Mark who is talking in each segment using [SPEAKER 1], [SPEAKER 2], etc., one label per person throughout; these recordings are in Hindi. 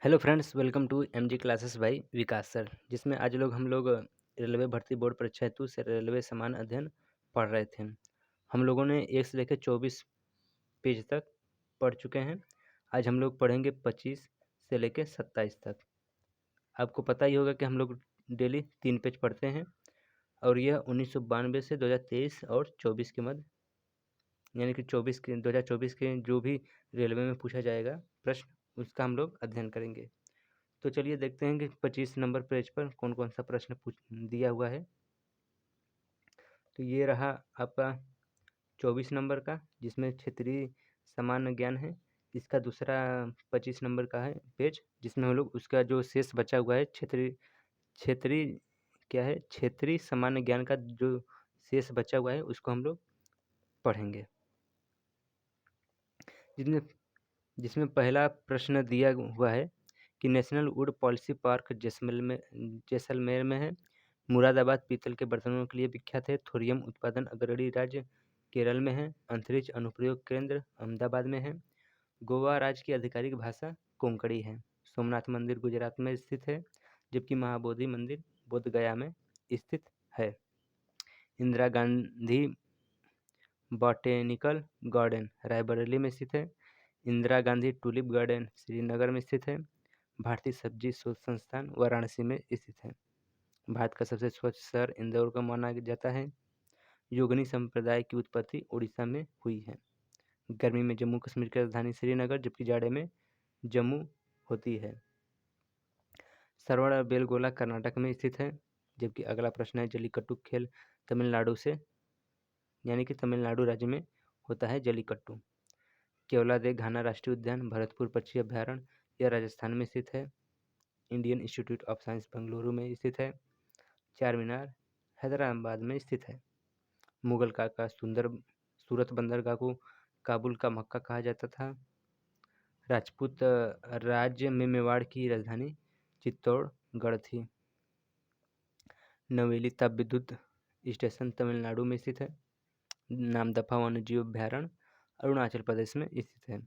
[SPEAKER 1] Hello friends, welcome to MG classes by Vikas sir. जिसमें आज हम लोग रेलवे भर्ती बोर्ड परीक्षा हेतु से रेलवे समान अध्ययन पढ़ रहे थे। हम लोगों ने 1 से लेकर 24 पेज तक पढ़ चुके हैं। आज हम लोग पढ़ेंगे 25 से लेकर 27 तक। आपको पता ही होगा कि हम लोग डेली 3 पेज पढ़ते हैं और यह 1992 से 2023 और 24 के मध्य, यानी कि 2024 के जो भी रेलवे में पूछा जाएगा प्रश्न, उसका हम लोग अध्ययन करेंगे। तो चलिए देखते हैं कि 25 नंबर पेज पर कौन कौन सा प्रश्न पूछ दिया हुआ है। तो ये रहा आपका 24 नंबर का, जिसमें क्षेत्रीय सामान्य ज्ञान है। इसका दूसरा 25 नंबर का है पेज, जिसमें हम लोग उसका जो शेष बचा हुआ है क्षेत्रीय क्षेत्रीय क्या है क्षेत्रीय सामान्य ज्ञान का जो शेष बचा हुआ है उसको हम लोग पढ़ेंगे। जिसमें जिसमें पहला प्रश्न दिया हुआ है कि national would policy park Jaisalmer में है। मुरादाबाद पीतल के बर्तनों के लिए विख्यात है। थोरियम उत्पादन अग्रणी राज्य केरल में है। अंतरिक्ष अनुप्रयोग केंद्र अहमदाबाद में है। गोवा राज्य की आधिकारिक भाषा कोंकणी है। सोमनाथ मंदिर गुजरात में स्थित है, जबकि महाबोधि मंदिर बोध गया में स्थित है। इंदिरा गांधी बॉटेनिकल गार्डन रायबरेली में स्थित है। इंदिरा गांधी टूलिप गार्डन श्रीनगर में स्थित है। भारतीय सब्जी शोध संस्थान वाराणसी में स्थित है। भारत का सबसे स्वच्छ शहर इंदौर को माना जाता है। योगिनी संप्रदाय की उत्पत्ति उड़ीसा में हुई है। गर्मी में जम्मू कश्मीर की राजधानी श्रीनगर, जबकि जाड़े में जम्मू होती है। सरवड़ बेलगोला कर्नाटक में स्थित है। जबकि अगला प्रश्न है जलीकट्टू खेल तमिलनाडु से, यानी कि तमिलनाडु राज्य में होता है जलीकट्टू। केवलादेव घाना राष्ट्रीय उद्यान भरतपुर पक्षी अभ्यारण्य यह राजस्थान में स्थित है। Indian institute of science Bengaluru में स्थित है। चार मीनार हैदराबाद में स्थित है। मुगल काल का सूरत बंदरगाह को काबुल का मक्का कहा जाता था। राजपूत राज्य में मेवाड़ की राजधानी चित्तौड़गढ़ थी। नवेली ताप विद्युत स्टेशन तमिलनाडु में स्थित है। नामदफा वन्यजीव अभ्यारण्य अरुणाचल प्रदेश में स्थित है।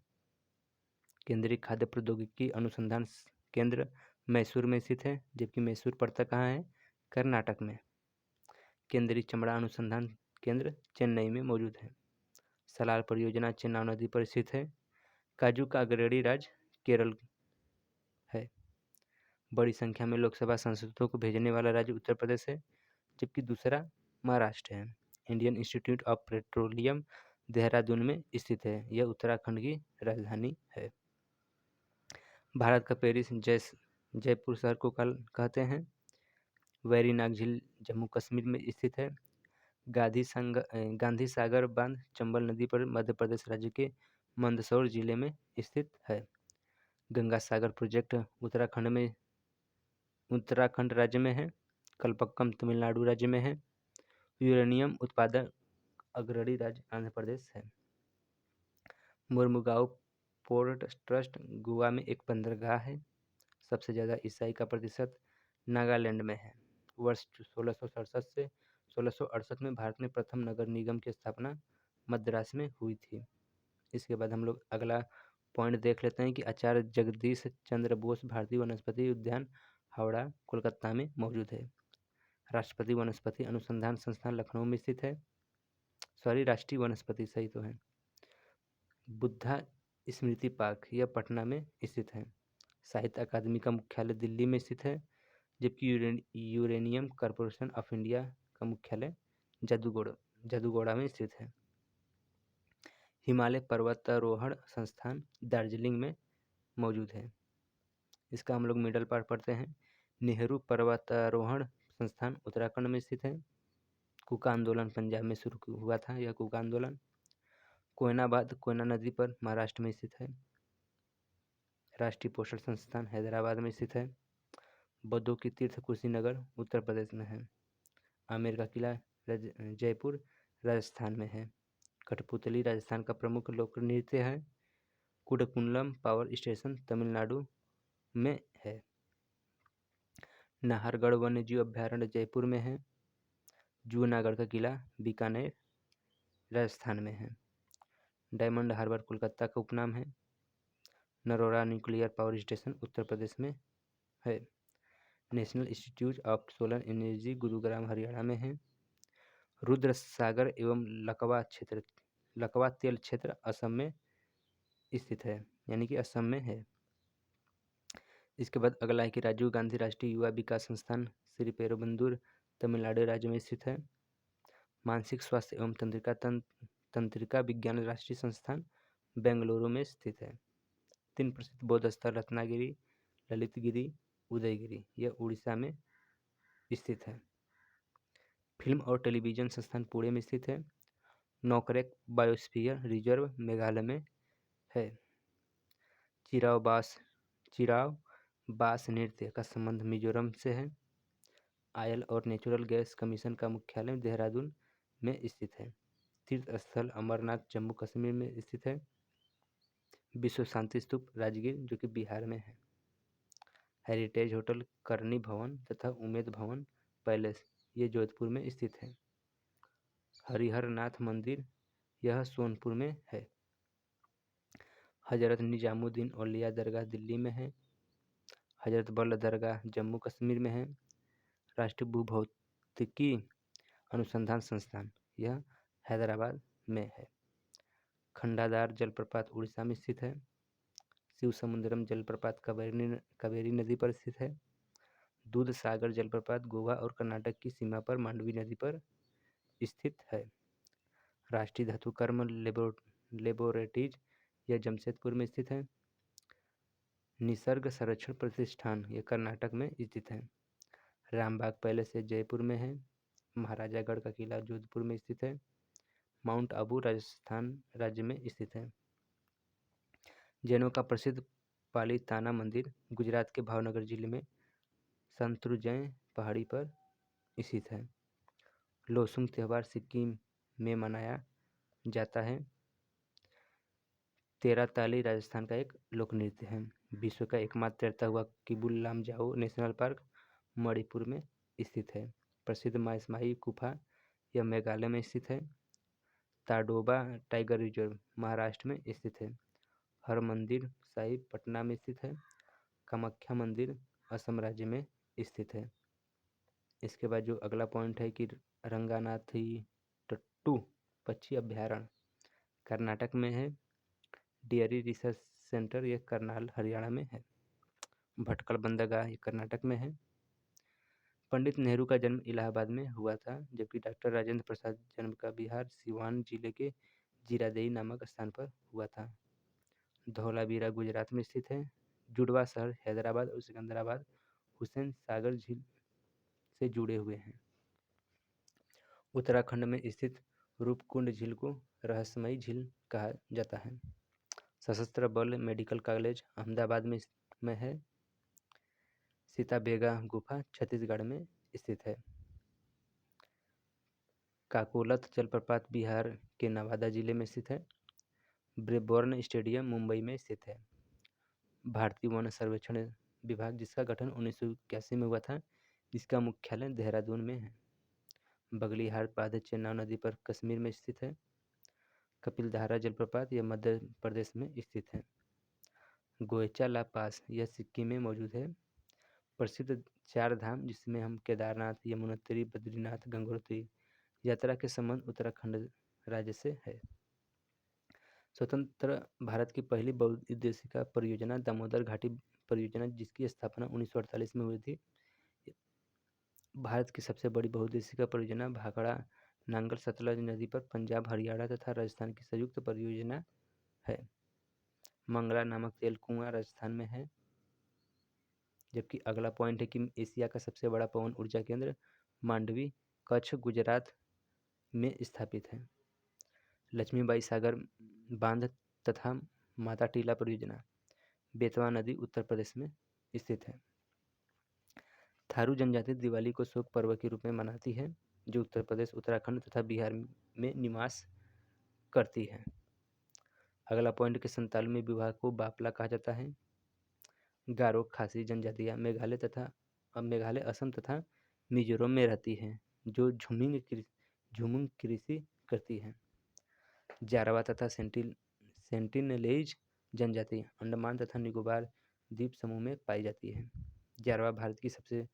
[SPEAKER 1] केंद्रीय खाद्य प्रौद्योगिकी अनुसंधान केंद्र मैसूर में स्थित है, जबकि मैसूर पड़ता कहाँ है? कर्नाटक में। केंद्रीय चमड़ा अनुसंधान केंद्र चेन्नई में मौजूद है। सलार परियोजना चेनाब नदी पर स्थित है। काजू का अग्रणी राज्य केरल है। बड़ी संख्या में लोकसभा सांसदों को भेजने वाला राज्य उत्तर प्रदेश है, जबकि दूसरा महाराष्ट्र है। Indian institute of petroleum Dehradun में स्थित है। यह उत्तराखंड की राजधानी है। भारत का पेरिस जयपुर शहर को कहते हैं। वैरीनाग झील जम्मू कश्मीर में स्थित है। गांधी सागर बांध चंबल नदी पर मध्य प्रदेश राज्य के मंदसौर जिले में स्थित है। गंगा सागर प्रोजेक्ट उत्तराखंड राज्य में है। कलपक्कम तमिलनाडु राज्य में है। यूरेनियम उत्पादन अग्रणी राज्य आंध्र प्रदेश है। मुर्मुगांव पोर्ट ट्रस्ट गोवा में एक बंदरगाह है। सबसे ज़्यादा ईसाई का प्रतिशत नागालैंड में है। वर्ष 1667 से 1668 में भारत में प्रथम नगर निगम की स्थापना मद्रास में हुई थी। इसके बाद हम लोग अगला पॉइंट देख लेते हैं कि आचार्य जगदीश चंद्र बोस भारतीय वनस्पति उद्यान हावड़ा कोलकाता में मौजूद है। राष्ट्रपति वनस्पति अनुसंधान संस्थान लखनऊ में स्थित है। राष्ट्रीय वनस्पति सही तो है। बुद्धा स्मृति पार्क यह पटना में स्थित है। साहित्य अकादमी का मुख्यालय दिल्ली में स्थित है, जबकि यूरेनियम कॉरपोरेशन ऑफ इंडिया का मुख्यालय जादूगोड़ा में स्थित है। हिमालय पर्वतारोहण संस्थान दार्जिलिंग में मौजूद है। इसका हम लोग मिडल पार्ट पढ़ते हैं। नेहरू पर्वतारोहण संस्थान उत्तराखंड में स्थित है। कुका आंदोलन पंजाब में शुरू हुआ था। यह कुका आंदोलन कोयना नदी पर महाराष्ट्र में स्थित है। राष्ट्रीय पोषण संस्थान हैदराबाद में स्थित है। बौद्धों की तीर्थ कुशीनगर उत्तर प्रदेश में है। आमेर का किला जयपुर राजस्थान में है। कठपुतली राजस्थान का प्रमुख लोक नृत्य है। कुडकुलम पावर स्टेशन तमिलनाडु में है। नाहरगढ़ वन्यजीव अभ्यारण्य जयपुर में है। जूनागढ़ का किला बीकानेर राजस्थान में है। डायमंड हार्बर कोलकाता का उपनाम है। Narora nuclear power station Uttar Pradesh में है। National institute of solar energy Gurugram Haryana में है। रुद्र सागर एवं लकवा तेल क्षेत्र असम में स्थित है, यानी कि असम में है। इसके बाद अगला है कि राजीव गांधी राष्ट्रीय युवा विकास संस्थान श्री पेरुबंदूर तमिलनाडु राज्य में स्थित है। मानसिक स्वास्थ्य एवं तंत्रिका विज्ञान राष्ट्रीय संस्थान बेंगलुरु में स्थित है। 3 प्रसिद्ध बौद्ध स्थल रत्नागिरी, ललितगिरी, उदयगिरी, यह उड़ीसा में स्थित है। फिल्म और टेलीविजन संस्थान पुणे में स्थित है। नोकरेक बायोस्फीयर रिजर्व मेघालय में है। चिराव बास नृत्य का संबंध मिजोरम से है। ऑयल और नेचुरल गैस कमीशन का मुख्यालय देहरादून में स्थित है। तीर्थ स्थल अमरनाथ जम्मू कश्मीर में स्थित है। विश्व शांति स्तूप राजगीर जो कि बिहार में है। हेरिटेज होटल करनी भवन तथा उमेद भवन पैलेस ये जोधपुर में स्थित है। हरिहर नाथ मंदिर यह सोनपुर में है। हजरत निजामुद्दीन औलिया दरगाह दिल्ली में है। हजरत बल दरगाह जम्मू कश्मीर में है। राष्ट्रीय भूभौतिकी अनुसंधान संस्थान यह हैदराबाद में है। खंडादार जलप्रपात उड़ीसा में स्थित है। शिव समुद्रम जलप्रपात कावेरी नदी पर स्थित है। दूध सागर जलप्रपात गोवा और कर्नाटक की सीमा पर मांडवी नदी पर स्थित है। राष्ट्रीय धातुकर्म लेबोरेटरीज यह जमशेदपुर में स्थित है। निसर्ग संरक्षण प्रतिष्ठान यह कर्नाटक में स्थित है। रामबाग पैलेस यह जयपुर में है। महाराजागढ़ का किला जोधपुर में स्थित है। माउंट आबू राजस्थान राज्य में स्थित है। जैनों का प्रसिद्ध पालीताना मंदिर गुजरात के भावनगर जिले में संतुरजय पहाड़ी पर स्थित है। लोसुंग त्यौहार सिक्किम में मनाया जाता है। तेरा ताली राजस्थान का एक लोक नृत्य है। विश्व का एकमात्र तैरता हुआ किबुल लामजाओ नेशनल पार्क मणिपुर में स्थित है। प्रसिद्ध माइसमाई गुफा यह मेघालय में स्थित है। ताडोबा टाइगर रिजर्व महाराष्ट्र में स्थित है। हरमंदिर साहिब पटना में स्थित है। कामाख्या मंदिर असम राज्य में स्थित है। इसके बाद जो अगला पॉइंट है कि रंगानाथी टट्टू पक्षी अभ्यारण्य कर्नाटक में है। डेयरी रिसर्च सेंटर यह करनाल हरियाणा में है। भटकल बंदरगाह ये कर्नाटक में है। पंडित नेहरू का जन्म इलाहाबाद में हुआ था, जबकि डॉक्टर राजेंद्र प्रसाद जन्म का बिहार सिवान जिले के जीरादेई नामक स्थान पर हुआ था। धौलावीरा गुजरात में स्थित है। जुड़वा शहर हैदराबाद और सिकंदराबाद हुसैन सागर झील से जुड़े हुए हैं। उत्तराखंड में स्थित रूपकुंड झील को रहस्यमयी झील कहा जाता है। सशस्त्र बल मेडिकल कॉलेज अहमदाबाद में है। सीताबेगा गुफा छत्तीसगढ़ में स्थित है। काकोलत जलप्रपात बिहार के नवादा जिले में स्थित है। ब्रेबॉर्न स्टेडियम मुंबई में स्थित है। भारतीय वन सर्वेक्षण विभाग जिसका गठन 1981 में हुआ था, इसका मुख्यालय देहरादून में है। बगलीहार बांध चेनाब नदी पर कश्मीर में स्थित है। कपिलधारा जलप्रपात यह मध्य प्रदेश में स्थित है। गोयचा ला पास यह सिक्किम में मौजूद है। प्रसिद्ध 4 धाम जिसमें हम केदारनाथ, यमुनोत्री, बद्रीनाथ, गंगोत्री यात्रा के संबंध उत्तराखंड राज्य से है। स्वतंत्र भारत की पहली बहुउद्देशीय परियोजना दामोदर घाटी परियोजना जिसकी स्थापना 1948 में हुई थी। भारत की सबसे बड़ी बहुउद्देशीय परियोजना भाखड़ा नांगल सतलज नदी पर पंजाब, हरियाणा तथा राजस्थान की संयुक्त परियोजना है। मंगला नामक तेल कुआं राजस्थान में है। जबकि अगला पॉइंट है कि एशिया का सबसे बड़ा पवन ऊर्जा केंद्र मांडवी कच्छ गुजरात में स्थापित है। लक्ष्मीबाई सागर बांध तथा माता टीला परियोजना बेतवा नदी उत्तर प्रदेश में स्थित है। थारू जनजाति दिवाली को शोक पर्व के रूप में मनाती है, जो उत्तर प्रदेश, उत्तराखंड तथा बिहार में निवास करती है। अगला पॉइंट के 47वें विभाग को बापला कहा जाता है। गारो खासी जनजातियाँ मेघालय, असम तथा मिजोरम में रहती हैं, जो झुमुंग कृषि करती हैं। जारवा तथा सेंटिनलेज जनजाति अंडमान तथा निकोबार द्वीप समूह में पाई जाती है। जारवा भारत की सबसे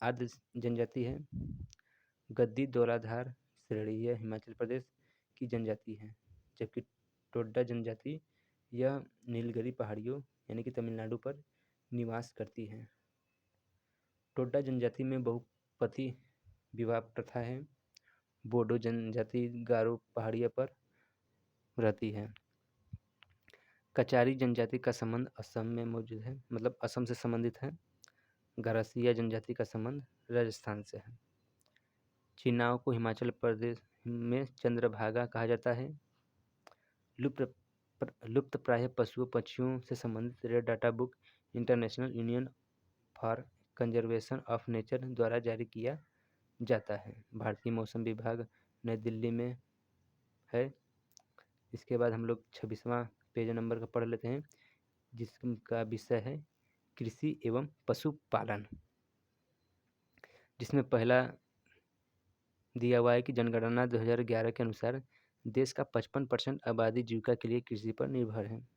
[SPEAKER 1] आर्द्र जनजाति है। गद्दी धौलाधार श्रेणी यह हिमाचल प्रदेश की जनजाति है, जबकि टोड्डा जनजाति यह नीलगिरी पहाड़ियों यानी कि तमिलनाडु पर निवास करती है। टोड्डा जनजाति में बहुपति विवाह प्रथा है। बोडो जनजाति गारो पहाड़ियों पर रहती है। कचारी जनजाति का संबंध असम में मौजूद है, मतलब असम से संबंधित है। गरासिया जनजाति का संबंध राजस्थान से है। चिनाव को हिमाचल प्रदेश में चंद्रभागा कहा जाता है। लुप्त प्राय पशुओं पक्षियों से संबंधित red data book international union for conservation of nature द्वारा जारी किया जाता है। भारतीय मौसम विभाग नई दिल्ली में है। इसके बाद हम लोग 26वां पेज नंबर का पढ़ लेते हैं, जिसका विषय है कृषि एवं पशुपालन, जिसमें पहला दिया हुआ है कि जनगणना 2011 के अनुसार देश का 55% आबादी जीविका के लिए कृषि पर निर्भर है।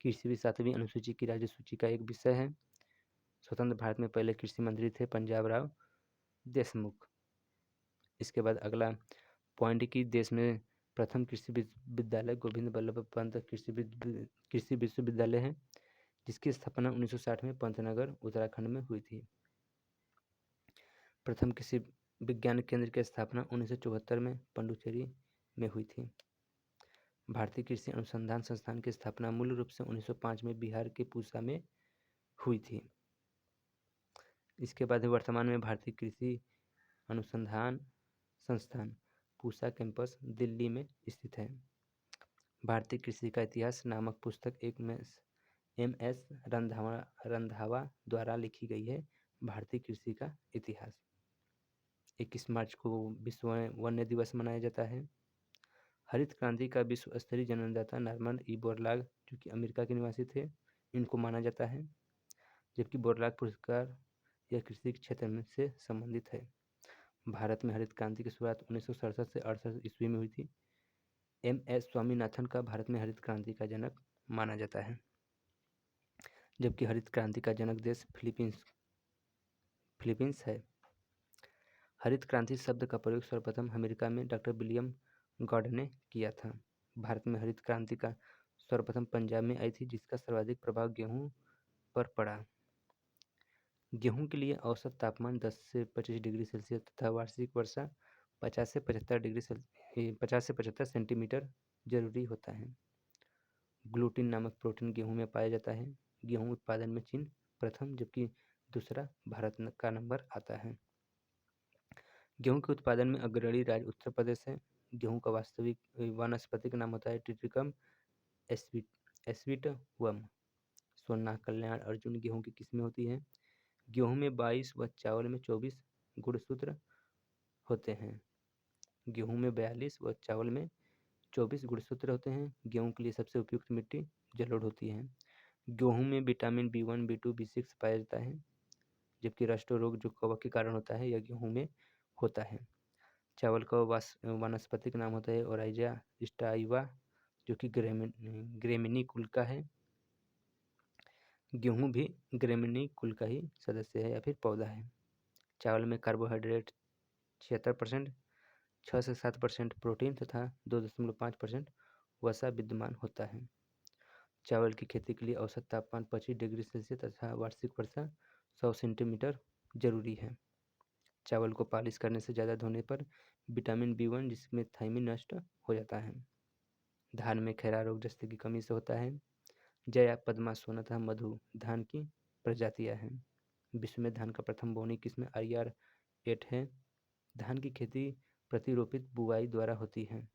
[SPEAKER 1] कृषि भी 7वीं अनुसूची की राज्य सूची का एक विषय है। स्वतंत्र भारत में पहले कृषि मंत्री थे पंजाब राव देशमुख। इसके बाद अगला पॉइंट कि देश में प्रथम कृषि विश्वविद्यालय गोविंद बल्लभ पंत कृषि विश्वविद्यालय है, जिसकी स्थापना 1960 में पंतनगर उत्तराखंड में हुई थी। प्रथम कृषि विज्ञान केंद्र की स्थापना 1974 में पंडुचेरी में हुई थी। भारतीय कृषि अनुसंधान संस्थान की स्थापना मूल रूप से 1905 में बिहार के पूसा में हुई थी। इसके बाद वर्तमान में भारतीय कृषि अनुसंधान संस्थान पूसा कैंपस दिल्ली में स्थित है। भारतीय कृषि का इतिहास नामक पुस्तक एम.एस. रंधावा द्वारा लिखी गई है। भारतीय कृषि का इतिहास। 21 मार्च को विश्व वन्य दिवस मनाया जाता है। हरित क्रांति का विश्व स्तरीय जन्मदाता नॉर्मन ई बोरलॉग, जो कि अमेरिका के निवासी थे, इनको माना जाता है। जबकि बोरलॉग पुरस्कार यह कृषि के क्षेत्र में से संबंधित है। भारत में हरित क्रांति की शुरुआत 1967 से 68 ईस्वी में हुई थी। एम.एस. स्वामीनाथन का भारत में हरित क्रांति का जनक माना जाता है, जबकि हरित क्रांति का जनक देश फिलीपींस है। हरित क्रांति शब्द का प्रयोग सर्वप्रथम अमेरिका में डॉक्टर विलियम गॉर्डन ने किया था। भारत में हरित क्रांति का सर्वप्रथम पंजाब में आई थी, जिसका सर्वाधिक प्रभाव गेहूं पर पड़ा। गेहूं के लिए औसत तापमान 10 से 25 डिग्री सेल्सियस तथा वार्षिक वर्षा 50 से 75 सेंटीमीटर जरूरी होता है। ग्लूटीन नामक प्रोटीन गेहूं में पाया जाता है। गेहूं उत्पादन में चीन प्रथम, जबकि दूसरा भारत का नंबर आता है। गेहूं के उत्पादन में अग्रणी राज्य उत्तर प्रदेश है। गेहूं का वास्तविक वानस्पतिक नाम होता है टिट्रिकम एस्वीटवम। सोना, कल्याण, अर्जुन गेहूं की किस्में होती हैं। गेहूं में 22 व चावल में 24 गुणसूत्र होते हैं। गेहूं में 42 व चावल में 24 गुणसूत्र होते हैं। गेहूं के लिए सबसे उपयुक्त मिट्टी जलोढ़ होती है। गेहूं में विटामिन B1, B2, B6 पाया जाता है, जबकि रस्ट रोग जो कवक के कारण होता है यह गेहूं में होता है। चावल का वानस्पतिक नाम होता है ओराइजा स्टाइवा, जो कि ग्रेमिनी कुल का है। गेहूं भी ग्रेमिनी कुल का ही सदस्य है या फिर पौधा है। चावल में कार्बोहाइड्रेट 76%, 6 से 7% प्रोटीन तथा 2.5% वसा विद्यमान होता है। चावल की खेती के लिए औसत तापमान 25 डिग्री सेल्सियस तथा वार्षिक वर्षा 100 सेंटीमीटर जरूरी है। चावल को पालिश करने से ज़्यादा धोने पर विटामिन B1, जिसमें थायमिन, नष्ट हो जाता है। धान में खैरा रोग जस्ते की कमी से होता है। जया, पद्मा, सोना तथा मधु धान की प्रजातियां हैं। विश्व में धान का प्रथम बोनी किस्म IR-8 है। धान की खेती प्रतिरोपित बुआई द्वारा होती है।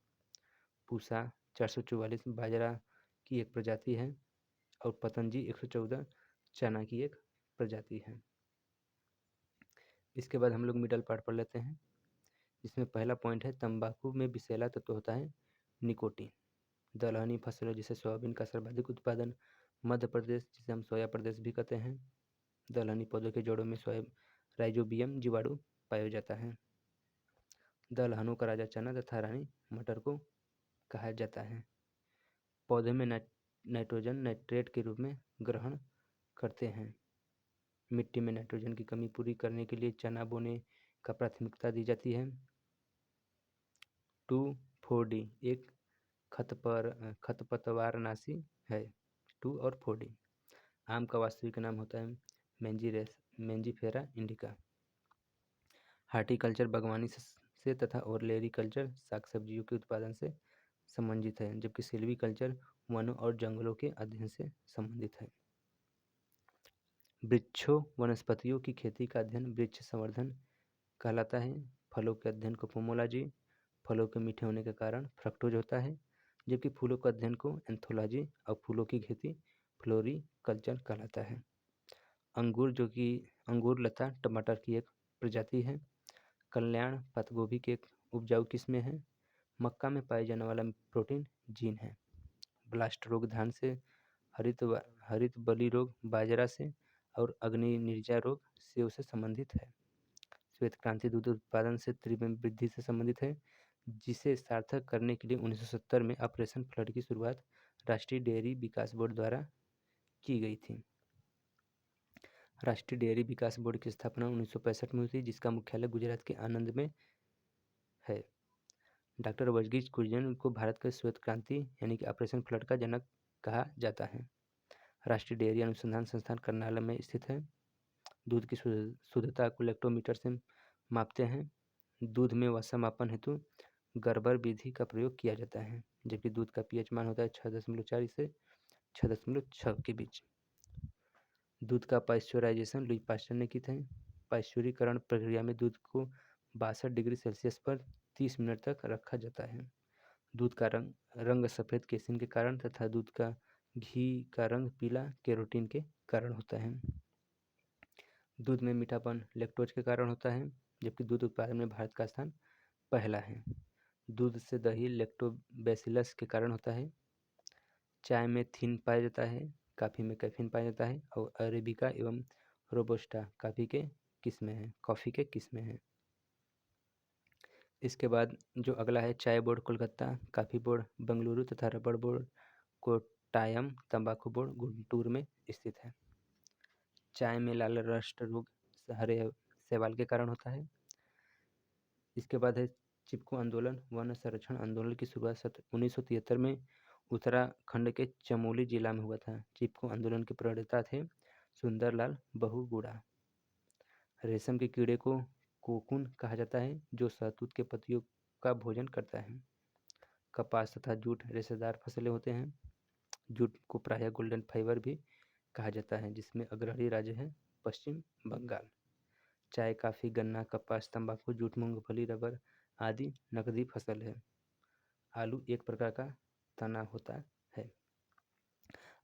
[SPEAKER 1] पूसा 444 बाजरा की एक प्रजाति है और पतंजी 114 चना की एक प्रजाति है। इसके बाद हम लोग मिडल पार्ट पढ़ लेते हैं, जिसमें पहला पॉइंट है तंबाकू में विषैला तत्व होता है निकोटीन। दलहनी फसलों जैसे सोयाबीन का सर्वाधिक उत्पादन मध्य प्रदेश, जिसे हम सोया प्रदेश भी कहते हैं। दलहनी पौधों के जड़ों में राइजोबियम जीवाणु पाया जाता है। दलहनों का राजा चना तथा रानी मटर को कहा जाता है। पौधे में नाइट्रोजन नाइट्रेट के रूप में ग्रहण करते हैं। मिट्टी में नाइट्रोजन की कमी पूरी करने के लिए चना बोने का प्राथमिकता दी जाती है। 2,4-D एक खरपतवारनाशी है। 2 और 4-D। आम का वास्तविक नाम होता है मैंजीफेरा इंडिका। हार्टिकल्चर बागवानी से तथा ओलेरीकल्चर शाक सब्जियों के उत्पादन से संबंधित है, जबकि सिल्वीकल्चर वनों और जंगलों के अध्ययन से संबंधित है। वृक्षों वनस्पतियों की खेती का अध्ययन वृक्ष संवर्धन कहलाता है। फलों के अध्ययन को पोमोलॉजी, फलों के मीठे होने के कारण फ्रक्टोज होता है, जबकि फूलों का अध्ययन को एंथोलॉजी और फूलों की खेती फ्लोरीकल्चर कहलाता है। अंगूर, जो कि अंगूर लता टमाटर की एक प्रजाति है। कल्याण पत्तगोभी की एक उपजाऊ किस्में हैं। मक्का में पाए जाने वाला प्रोटीन जीन है। ब्लास्ट रोग धान से, हरित बलि रोग बाजरा से और अग्नि निर्जा रोग सेव से संबंधित है। श्वेत क्रांति दूध उत्पादन से तीव्र वृद्धि से संबंधित है, जिसे सार्थक करने के लिए 1970 में ऑपरेशन फ्लड की शुरुआत राष्ट्रीय डेयरी विकास बोर्ड द्वारा की गई थी। राष्ट्रीय डेयरी विकास बोर्ड की स्थापना 1965 में हुई थी, जिसका मुख्यालय गुजरात के आनंद में है। डॉक्टर वर्गीज कुरियन को भारत के श्वेत क्रांति यानी कि ऑपरेशन फ्लड का जनक कहा जाता है। राष्ट्रीय डेयरी अनुसंधान संस्थान कर्नाल में स्थित है। दूध की शुद्धता को लैक्टोमीटर से मापते हैं। दूध में वसा मापन हेतु गर्बर विधि का प्रयोग किया जाता है, जबकि दूध का पीएच मान होता है 6.4 से 6.6 के बीच। दूध का पाश्चराइजेशन लुई पास्चर ने की थी। पाश्चुरीकरण प्रक्रिया में दूध को 62 डिग्री सेल्सियस पर 30 मिनट तक रखा जाता है। दूध का रंग सफ़ेद केसिन के कारण तथा दूध का घी का रंग पीला कैरोटीन के कारण होता है। दूध में मीठापन लैक्टोज के कारण होता है, जबकि दूध उत्पादन में भारत का स्थान पहला है। दूध से दही लैक्टोबैसिलस के कारण होता है। चाय में थिन पाया जाता है, कॉफ़ी में कैफीन पाया जाता है और अरेबिका एवं रोबस्टा कॉफ़ी के किस्में हैं। इसके बाद जो अगला है, चाय board Kolkata, coffee board Bengaluru तथा रबड़ बोर्ड कोट्टायम, तंबाकू बोर्ड गुंटूर में स्थित है। चाय में लाल रस्ट रोग हरे शैवाल के कारण होता है। इसके बाद है चिपको आंदोलन। वन संरक्षण आंदोलन की शुरुआत 1973 में उत्तराखंड के चमोली जिला में हुआ था। चिपको आंदोलन के प्रणेता थे सुंदरलाल बहुगुणा। रेशम के कीड़े को कोकून कहा जाता है, जो शहतूत के पत्तियों का भोजन करता है। कपास तथा जूट रेशेदार फसलें होते हैं। जूट को प्रायः गोल्डन फाइबर भी कहा जाता है, जिसमें अग्रणी राज्य है पश्चिम बंगाल। चाय, कॉफ़ी, गन्ना, कपास, तंबाकू, जूट, मूंगफली, रबर आदि नकदी फसल है। आलू एक प्रकार का तना होता है।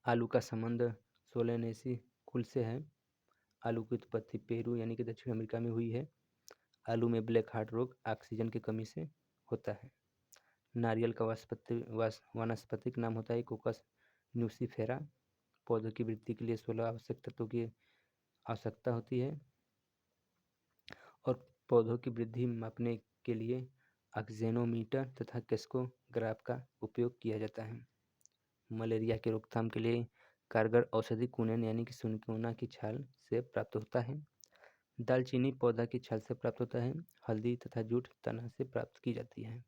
[SPEAKER 1] आलू का संबंध सोलेनेसी कुल से है। आलू की उत्पत्ति पेरू यानी कि दक्षिण अमेरिका में हुई है। आलू में ब्लैक हार्ट रोग ऑक्सीजन की कमी से होता है। नारियल का वानस्पतिक नाम होता है कोकस न्यूसीफेरा। पौधों की वृद्धि के लिए 16 आवश्यक तत्वों की आवश्यकता होती है और पौधों की वृद्धि मापने के लिए ऑक्सीजनोमीटर तथा क्रेस्कोग्राफ का उपयोग किया जाता है। मलेरिया की रोकथाम के लिए कारगर औषधि कुनेन यानी कि सिनकोना की छाल से प्राप्त होता है। दालचीनी पौधा की छाल से प्राप्त होता है। हल्दी तथा जूट तना से प्राप्त की जाती है।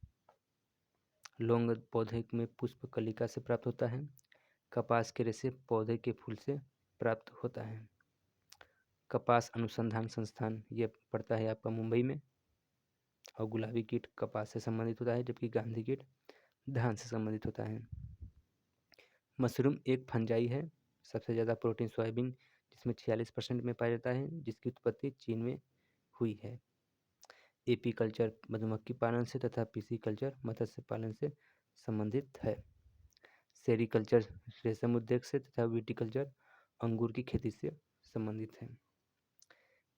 [SPEAKER 1] लौंग पौधे में पुष्प कलिका से प्राप्त होता है। कपास के रेशे पौधे के फूल से प्राप्त होता है। कपास अनुसंधान संस्थान ये पड़ता है आपका मुंबई में। और गुलाबी कीट कपास से संबंधित होता है, जबकि गांधी कीट धान से संबंधित होता है। मशरूम एक फंजाई है। सबसे ज़्यादा प्रोटीन सोयाबीन, जिसमें 46% में पाया जाता है, जिसकी उत्पत्ति चीन में हुई है। एपीकल्चर मधुमक्खी पालन से तथा पिसीकल्चर मत्स्य पालन से संबंधित है। सेरीकल्चर रेशम उद्योग से तथा विटीकल्चर अंगूर की खेती से संबंधित है।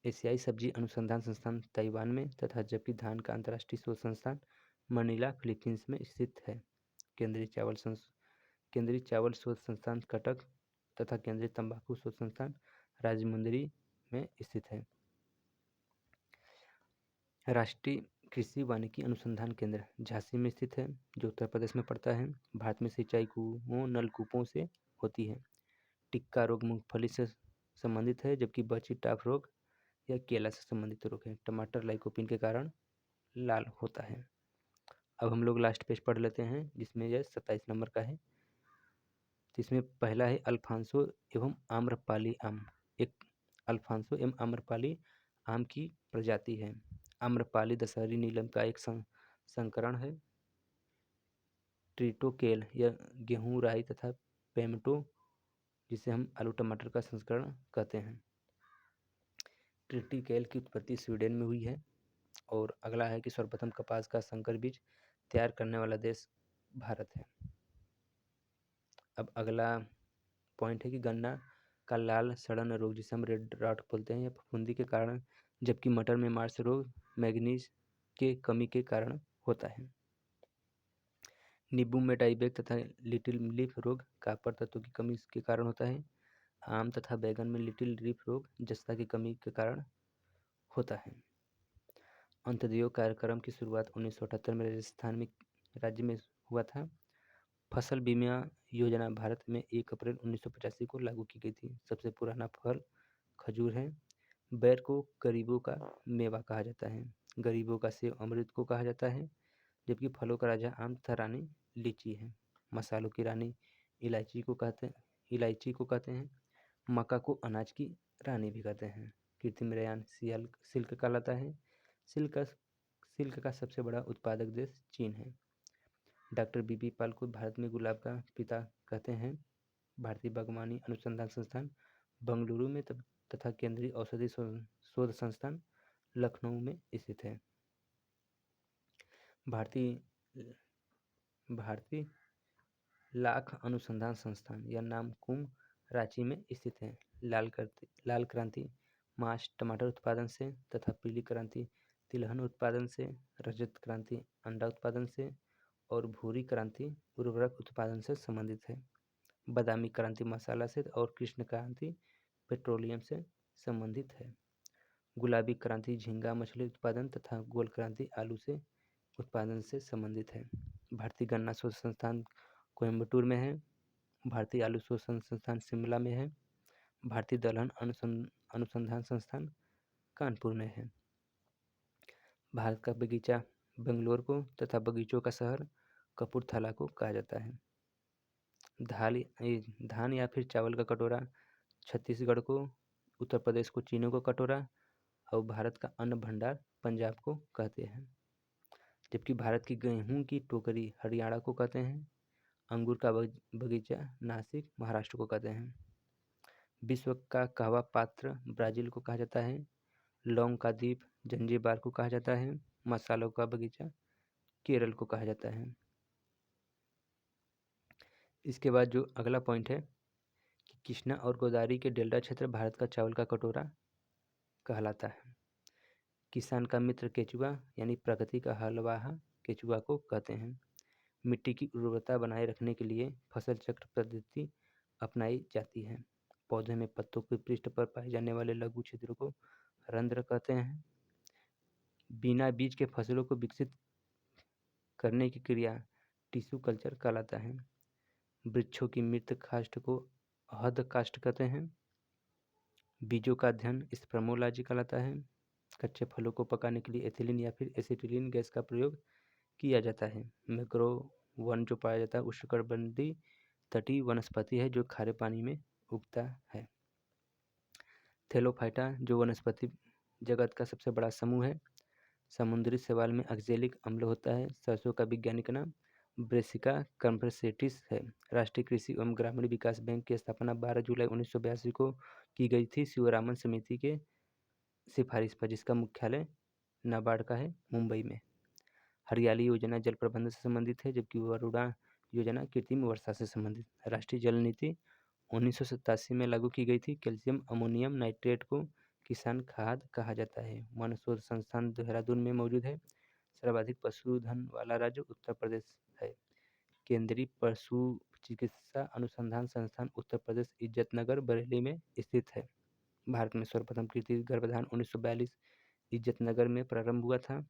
[SPEAKER 1] एशियाई सब्जी अनुसंधान संस्थान ताइवान में तथा जबकि धान का अंतर्राष्ट्रीय शोध संस्थान मनीला फिलीपींस में स्थित है। केंद्रीय चावल शोध संस्थान कटक तथा केंद्रीय तंबाकू शोध संस्थान राजमुंदरी में स्थित है। राष्ट्रीय कृषि वानिकी अनुसंधान केंद्र झांसी में स्थित है, जो उत्तर प्रदेश में पड़ता है। भारत में सिंचाई कुओं नलकूपों से होती है। टिक्का रोग मूंगफली से संबंधित है, जबकि बची टाप रोग या केला से संबंधित रोग है। टमाटर लाइकोपिन के कारण लाल होता है। अब हम लोग लास्ट पेज पढ़ लेते हैं, जिसमें यह 27 नंबर का है। जिसमें पहला है अल्फांसो एवं आम्रपाली आम। एक अल्फांसो एवं आम्रपाली आम की प्रजाति है। आम्रपाली दशहरी नीलम का एक संकरण है। ट्रिटोकेल या गेहूं, राई तथा पेमटो, जिसे हम आलू टमाटर का संस्करण कहते हैं। ट्रिटिकेल की उत्पत्ति स्वीडन में हुई है। और अगला है कि सर्वप्रथम कपास का संकर बीज तैयार करने वाला देश भारत है। अब अगला पॉइंट है कि गन्ना का लाल सड़न रोग, जिसे हम रेड रॉट बोलते हैं, यह फफूंदी के कारण, जबकि मटर में मार्च रोग मैग्नीज के कमी के कारण होता है। नींबू में डाइबैक तथा लिटिल लीफ रोग कॉपर तत्व की कमी के कारण होता है। आम तथा बैगन में लिटिल लीफ रोग जस्ता की कमी के कारण होता है। अंत्योदय कार्यक्रम की शुरुआत 1978 में राजस्थान में राज्य में हुआ था। फसल बीमा योजना भारत में 1 अप्रैल 1985 को लागू की गई थी। सबसे पुराना फल खजूर है। बैर को गरीबों का मेवा कहा जाता है। गरीबों का सेब अमृत को कहा जाता है, जबकि फलों का राजा आम तथा रानी लीची है। मसालों की रानी इलायची को कहते हैं। मक्का को अनाज की रानी भी कहते हैं। कृत्रिम रेयान सिल्क कहलाता है। सिल्क का सबसे बड़ा उत्पादक देश चीन है। डॉक्टर बीबी पाल को भारत में गुलाब का पिता कहते हैं। भारतीय बागवानी अनुसंधान संस्थान बेंगलुरु में तथा केंद्रीय औषधि शोध संस्थान लखनऊ में स्थित है। भारतीय लाख अनुसंधान संस्थान या नाम कुम रांची में स्थित है। लाल क्रांति मांस टमाटर उत्पादन से तथा पीली क्रांति तिलहन उत्पादन से, रजत क्रांति अंडा उत्पादन से और भूरी क्रांति उर्वरक उत्पादन से संबंधित है। बादामी क्रांति मसाला से और कृष्ण क्रांति पेट्रोलियम से संबंधित है। गुलाबी क्रांति झींगा मछली उत्पादन तथा गोल क्रांति आलू से उत्पादन से संबंधित है। भारतीय गन्ना शोध संस्थान कोयम्बटूर में है। भारतीय आलू शोध संस्थान शिमला में है। भारतीय दलहन अनुसंधान संस्थान कानपुर में है। भारत का बगीचा बेंगलोर को तथा बगीचों का शहर कपूरथला को कहा जाता है। धान या फिर चावल का कटोरा छत्तीसगढ़ को, उत्तर प्रदेश को चीनी को कटोरा और भारत का अन्न भंडार पंजाब को कहते हैं। जबकि भारत की गेहूं की टोकरी हरियाणा को कहते हैं। अंगूर का बगीचा नासिक महाराष्ट्र को कहते हैं। विश्व का कहवा पात्र ब्राज़ील को कहा जाता है। लौंग का द्वीप जंजीबार को कहा जाता है। मसालों का बगीचा केरल को कहा जाता है। इसके बाद जो अगला पॉइंट है कि कृष्णा और गोदावरी के डेल्टा क्षेत्र भारत का चावल का कटोरा कहलाता है। किसान का मित्र केचुआ यानी प्रकृति का हलवाहा केचुआ को कहते हैं। मिट्टी की उर्वरता बनाए रखने के लिए फसल चक्र पद्धति अपनाई जाती है। पौधे में पत्तों के पृष्ठ पर पाए जाने वाले लघु छिद्रों को रंध्र कहते हैं। बिना बीज के फसलों को विकसित करने की क्रिया टिश्यू कल्चर कहलाता है। वृक्षों की मृत काष्ठ को अहद काष्ठ कहते हैं। बीजों का अध्ययन स्पर्मोलॉजी कहलाता है। कच्चे फलों को पकाने के लिए एथिलीन या फिर एसिटिलीन गैस का प्रयोग किया जाता है। मैक्रो वन जो पाया जाता है उष्णकटिबंधीय तटीय वनस्पति है जो खारे पानी में उगता है। थेलोफाइटा जो वनस्पति जगत का सबसे बड़ा समूह है। समुद्री शैवाल में ऑक्जेलिक अम्ल होता है। सरसों का वैज्ञानिक नाम ब्रेसिका कम्प्रेसेटिस है। राष्ट्रीय कृषि एवं ग्रामीण विकास बैंक की स्थापना 12 जुलाई 1982 को की गई थी शिवरामन समिति के सिफारिश पर, जिसका मुख्यालय नाबार्ड का है मुंबई में। हरियाली योजना जल प्रबंधन से संबंधित है, जबकि वरुणा योजना कृत्रिम वर्षा से संबंधित। राष्ट्रीय जल नीति 1987 में लागू की गई थी। कैल्शियम अमोनियम नाइट्रेट को किसान खाद कहा जाता है। वन शोध संस्थान देहरादून में मौजूद है। सर्वाधिक पशुधन वाला राज्य उत्तर प्रदेश है। केंद्रीय पशु चिकित्सा अनुसंधान संस्थान उत्तर प्रदेश इज्जतनगर बरेली में स्थित है। भारत में सर्वप्रथम कृत्रिम गर्भाधान 1942 इज्जतनगर में प्रारंभ हुआ था।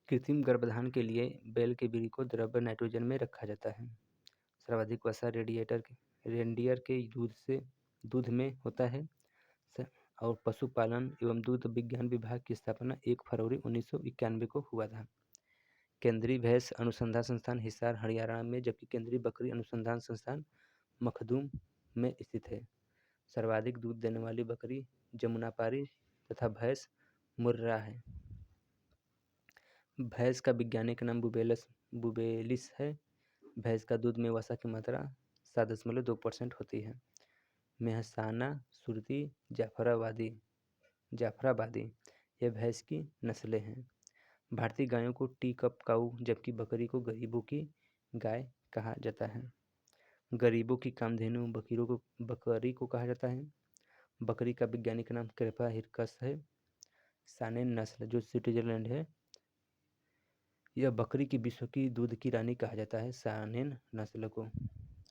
[SPEAKER 1] कृत्रिम गर्भाधान के लिए बैल के वीर्य को द्रव्य नाइट्रोजन में रखा जाता है। सर्वाधिक वसा रेंडियर के दूध में होता है। और पशुपालन एवं दूध विज्ञान विभाग की स्थापना 1 फरवरी 1991 को हुआ था। केंद्रीय भैंस अनुसंधान संस्थान हिसार हरियाणा में, जबकि केंद्रीय बकरी अनुसंधान संस्थान मखदूम में स्थित है। सर्वाधिक दूध देने वाली बकरी जमुनापारी तथा भैंस मुर्रा है। भैंस का वैज्ञानिक नाम बुबेलिस है। भैंस का दूध में वसा की मात्रा 7.2% होती है। मेहसाना, सुरती, जाफराबादी ये भैंस की नस्लें हैं। भारतीय गायों को टी कप काऊ जबकि बकरी को गरीबों की गाय कहा जाता है। गरीबों की कामधेनु बकरी को कहा जाता है। बकरी का वैज्ञानिक नाम क्रेपा हिरकस है। सानेन नस्ल जो स्विट्जरलैंड है, यह बकरी की विश्व की दूध की रानी कहा जाता है, सानेन नस्ल को।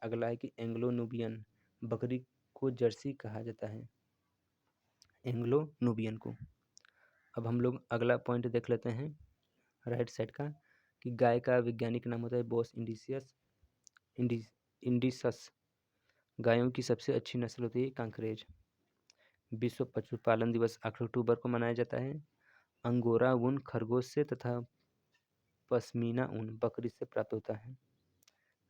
[SPEAKER 1] अगला है कि एंग्लो नुबियन बकरी को जर्सी कहा जाता है, एंग्लो नुबियन को। अब हम लोग अगला पॉइंट देख लेते हैं राइट साइड का, कि गाय का वैज्ञानिक नाम होता है बोस इंडिसस। गायों की सबसे अच्छी नस्ल होती है कांकरेज। विश्व पशुपालन दिवस 8 अक्टूबर को मनाया जाता है। अंगोरा ऊन खरगोश से तथा पश्मीना ऊन बकरी से प्राप्त होता है।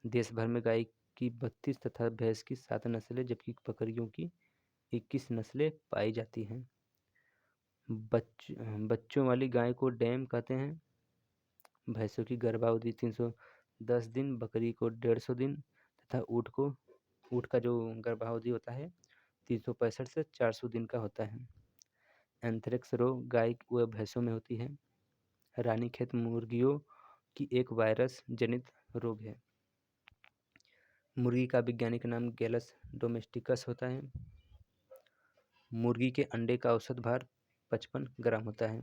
[SPEAKER 1] देश भर में गाय की 32 तथा भैंस की 7 नस्लें जबकि बकरियों की 21 नस्लें पाई जाती हैं। बच्चों वाली गाय को डैम कहते हैं। भैंसों की गर्भावधि 310 दिन, बकरी को 150 दिन तथा ऊँट का जो गर्भावधि होता है 365 से 400 दिन का होता है। एंथ्रेक्स रोग गाय व भैंसों में होती है। रानीखेत मुर्गियों की एक वायरस जनित रोग है। मुर्गी का वैज्ञानिक नाम गैलस डोमेस्टिकस होता है। मुर्गी के अंडे का औसत भार 55 ग्राम होता है।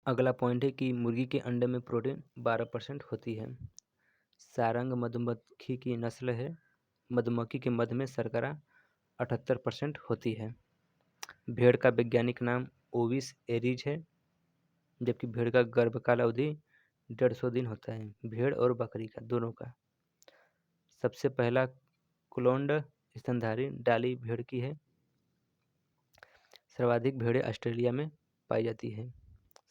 [SPEAKER 1] अगला पॉइंट है कि मुर्गी के अंडे में प्रोटीन 12% होती है। सारंग मधुमक्खी की नस्ल है। मधुमक्खी के मध में शर्करा 78% होती है। भेड़ का वैज्ञानिक नाम ओविस एरीज है, जबकि भेड़ का गर्भकाल अवधि 150 दिन होता है। भेड़ और बकरी का दोनों का। सबसे पहला क्लोन्ड स्तनधारी डाली भेड़ की है। सर्वाधिक भेड़ें ऑस्ट्रेलिया में पाई जाती है।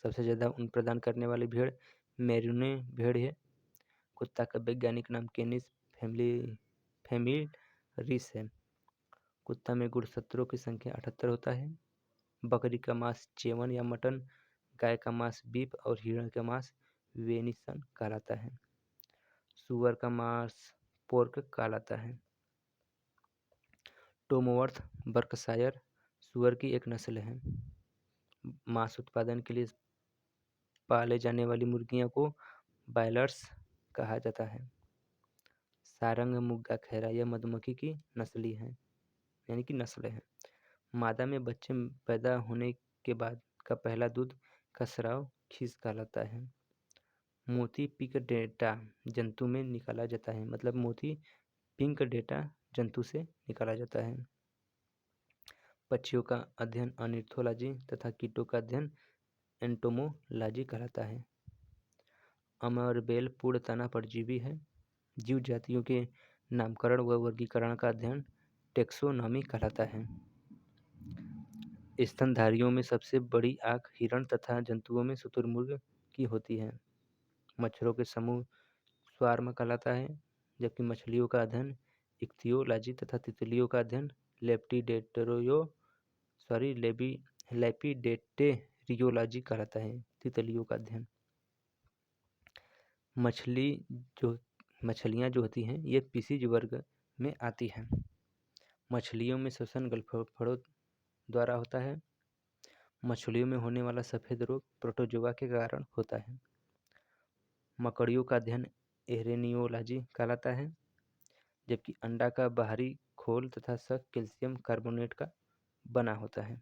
[SPEAKER 1] सबसे ज़्यादा ऊन प्रदान करने वाली भेड़ मेरिनो भेड़ है। कुत्ता का वैज्ञानिक नाम केनिस फेमिलिस है। कुत्ता में गुणसूत्रों की संख्या 78 होता है। बकरी का मांस चेवन या मटन, गाय का मांस बीफ और हिरण का मांस वेनिसन कहलाता है। सुअर का मांस पोर्क कहलाता है। टोमवर्थ बर्कशायर सुअर की एक नस्ल है। मांस उत्पादन के लिए पाले जाने वाली मुर्गियों को बॉयलर्स कहा जाता है। सारंग मुग्गा खैरा यह मधुमक्खी की नस्ल है। मादा में बच्चे पैदा होने के बाद का पहला दूध का स्राव खीस कहलाता है। मोती पिंक डेटा जंतु में निकाला जाता है, मतलब मोती पिंक डेटा जंतु से निकाला जाता है। पक्षियों का अध्ययन ऑर्निथोलॉजी तथा कीटों का अध्ययन एंटोमोलॉजी कहलाता है। अमरबेल पूर्ण तना परजीवी है। जीव जातियों के नामकरण व वर्गीकरण का अध्ययन टेक्सोनॉमी कहलाता है। स्तनधारियों में सबसे बड़ी आँख हिरण तथा जंतुओं में शुतुरमुर्ग की होती है। मच्छरों के समूह स्वार्म कहलाता है, जबकि मछलियों का अध्ययन इक्थियोलॉजी तथा तितलियों का अध्ययन लेपिडेटेरियोलॉजी कहलाता है। तितलियों का अध्ययन। मछलियाँ जो होती हैं ये पीसीज वर्ग में आती हैं। मछलियों में श्वसन गलफड़ों द्वारा होता है। मछलियों में होने वाला सफ़ेद रोग प्रोटोजोआ के कारण होता है। मकड़ियों का अध्ययन एरेनियोलॉजी कहलाता है, जबकि अंडा का बाहरी खोल तथा शक कैल्शियम कार्बोनेट का बना होता है।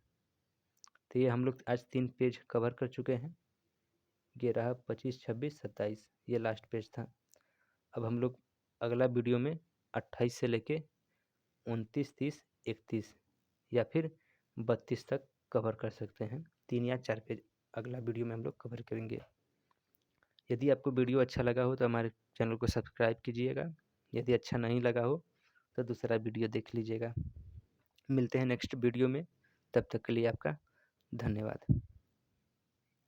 [SPEAKER 1] तो ये हम लोग आज 3 पेज कवर कर चुके हैं। ये रहा 25, 26, 27, ये लास्ट पेज था। अब हम लोग अगला वीडियो में 28 से लेके 29, 30, 31 या फिर 32 तक कवर कर सकते हैं। 3 या 4 पेज अगला वीडियो में हम लोग कवर करेंगे। यदि आपको वीडियो अच्छा लगा हो तो हमारे चैनल को सब्सक्राइब कीजिएगा। यदि अच्छा नहीं लगा हो तो दूसरा वीडियो देख लीजिएगा। मिलते हैं नेक्स्ट वीडियो में, तब तक के लिए आपका धन्यवाद।